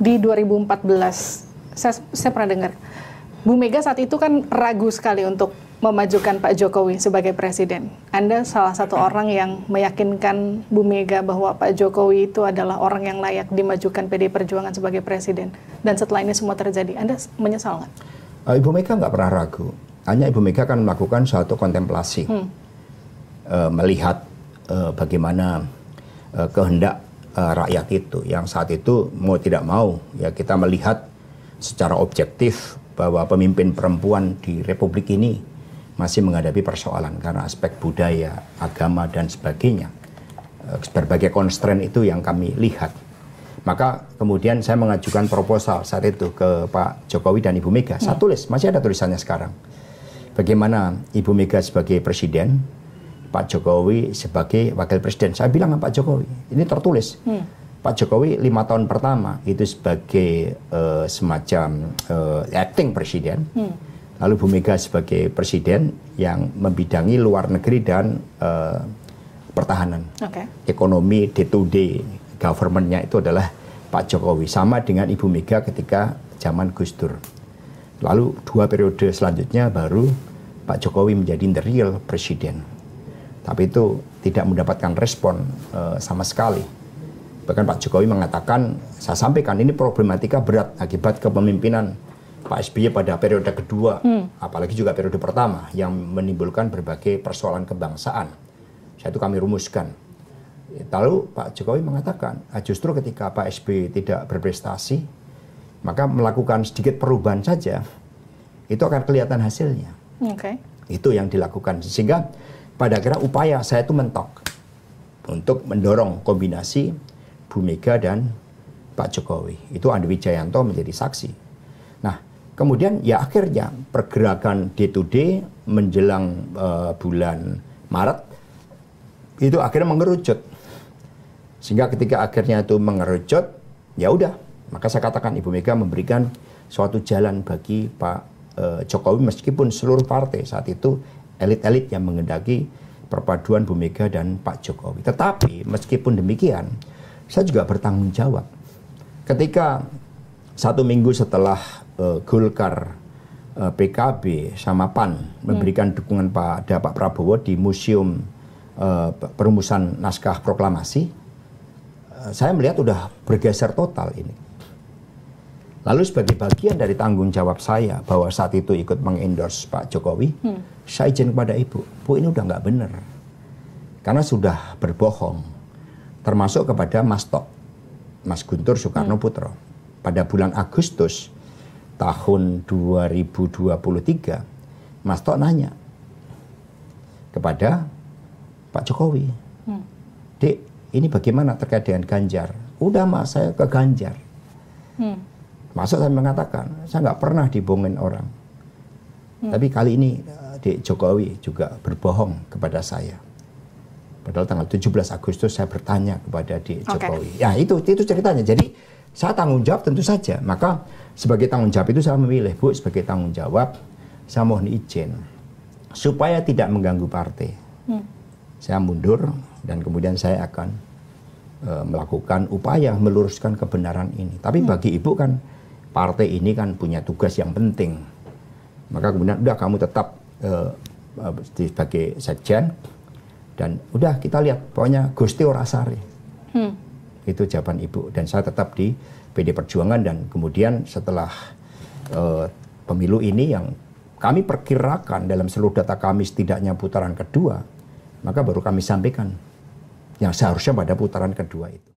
di 2014, saya pernah dengar, Bu Mega saat itu kan ragu sekali untuk memajukan Pak Jokowi sebagai presiden. Anda salah satu orang yang meyakinkan Bu Mega bahwa Pak Jokowi itu adalah orang yang layak dimajukan PDI Perjuangan sebagai presiden. Dan setelah ini semua terjadi, Anda menyesal nggak? Ibu Mega nggak pernah ragu. Hanya Ibu Mega kan melakukan suatu kontemplasi. Melihat bagaimana kehendak rakyat itu. Yang saat itu mau tidak mau, ya kita melihat secara objektif bahwa pemimpin perempuan di Republik ini masih menghadapi persoalan karena aspek budaya, agama, dan sebagainya. Berbagai constraint itu yang kami lihat. Maka kemudian saya mengajukan proposal saat itu ke Pak Jokowi dan Ibu Mega. Saya tulis, masih ada tulisannya sekarang. Bagaimana Ibu Mega sebagai presiden, Pak Jokowi sebagai wakil presiden. Saya bilang sama Pak Jokowi, ini tertulis. Pak Jokowi 5 tahun pertama itu sebagai semacam acting presiden. Lalu Bu Mega sebagai presiden yang membidangi luar negeri dan pertahanan. Ekonomi, day-to-day government-nya itu adalah Pak Jokowi. Sama dengan Ibu Mega ketika zaman Gus Dur. Lalu 2 periode selanjutnya baru Pak Jokowi menjadi the real presiden. Tapi itu tidak mendapatkan respon sama sekali. Bahkan Pak Jokowi mengatakan, saya sampaikan ini problematika berat akibat kepemimpinan Pak SBY pada periode kedua, apalagi juga periode pertama yang menimbulkan berbagai persoalan kebangsaan. Itu kami rumuskan. Lalu Pak Jokowi mengatakan, justru ketika Pak SBY tidak berprestasi, maka melakukan sedikit perubahan saja, itu akan kelihatan hasilnya. Itu yang dilakukan. Sehingga pada akhirnya upaya saya itu mentok untuk mendorong kombinasi Bu Mega dan Pak Jokowi. Itu Andi Wijayanto menjadi saksi. Nah, kemudian ya akhirnya pergerakan day-to-day menjelang bulan Maret itu akhirnya mengerucut. Sehingga ketika akhirnya itu mengerucut, ya udah, maka saya katakan Ibu Mega memberikan suatu jalan bagi Pak Jokowi meskipun seluruh partai saat itu elit-elit yang menghendaki perpaduan Bu Mega dan Pak Jokowi. Tetapi meskipun demikian, saya juga bertanggung jawab. Ketika 1 minggu setelah Golkar, PKB, sama PAN memberikan dukungan pada Pak Prabowo di Museum Perumusan Naskah Proklamasi, saya melihat udah bergeser total ini. Lalu sebagai bagian dari tanggung jawab saya bahwa saat itu ikut mengendorse Pak Jokowi, saya izin kepada Ibu, Bu ini udah nggak benar. Karena sudah berbohong, termasuk kepada Mas Tok, Mas Guntur Soekarno Putro. Pada bulan Agustus tahun 2023, Mas Tok nanya kepada Pak Jokowi, Dek, ini bagaimana terkait dengan Ganjar? Udah Mas, saya ke Ganjar. Masuk saya mengatakan, saya nggak pernah dibohongin orang. Tapi kali ini Dek Jokowi juga berbohong kepada saya. Padahal tanggal 17 Agustus saya bertanya kepada Dek Jokowi. Ya itu ceritanya. Jadi saya tanggung jawab tentu saja. Maka sebagai tanggung jawab itu saya memilih, Bu, sebagai tanggung jawab saya mohon izin supaya tidak mengganggu partai. Saya mundur dan kemudian saya akan melakukan upaya meluruskan kebenaran ini. Tapi bagi Ibu kan partai ini kan punya tugas yang penting. Maka kemudian udah kamu tetap sebagai sekjen dan udah kita lihat pokoknya Gusti ora sare. Itu jawaban Ibu dan saya tetap di PD Perjuangan dan kemudian setelah pemilu ini yang kami perkirakan dalam seluruh data kami setidaknya putaran kedua, maka baru kami sampaikan yang seharusnya pada putaran kedua itu.